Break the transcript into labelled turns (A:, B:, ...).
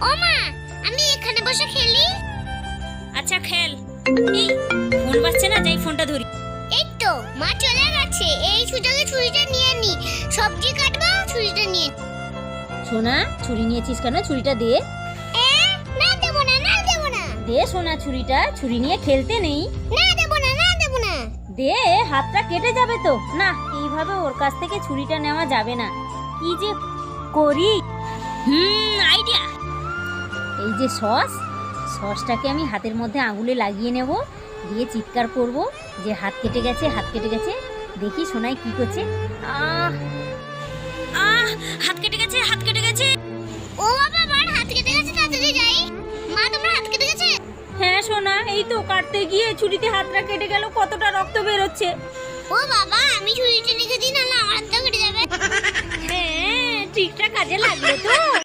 A: ও মা, আমি এখানে বসে খেলি।
B: আচ্ছা খেল। এই ফোন বাজছে না, যাই ফোনটা ধরি।
A: এই তো মা চলে গেছে, এই সুযোগে ছুরিটা নিয়ে নি। সবজি কাটবো, ছুরিটা নিয়ে।
B: সোনা, ছুরি নিয়েছিস কেন? ছুরিটা দে।
A: না দেবো না, না দেবো না।
B: দে সোনা ছুরিটা, ছুরি নিয়ে খেলতে নেই।
A: না দেবো না, না দেবো না।
B: দে, হাতটা কেটে যাবে তো। না, এইভাবে ওর কাছ থেকে ছুরিটা নেওয়া যাবে না। কি যে করি। আইডিয়া। এই যে সসটাকে আমি হাতের মধ্যে আঙুলে লাগিয়ে নেব, দিয়ে চিৎকার করব যে হাত কেটে গেছে, হাত কেটে গেছে। দেখি সোনাই কি করছে। আহ আহ হাত কেটে গেছে, হাত কেটে গেছে।
A: ও বাবা, আমার হাত কেটে গেছে, তাড়াতাড়ি যাই। মা, তোমার হাত কেটে গেছে?
B: হ্যাঁ সোনা, এই তো কাটতে গিয়ে ছুরিতে হাতটা কেটে গেল, কতটা রক্ত বেরোচ্ছে।
A: ও বাবা, আমি ছুরিটা রেখে দিই, নাহলে আমার হাতটা কেটে যাবে।
B: হ্যাঁ, ঠিকঠাক কাজে লাগলো তো।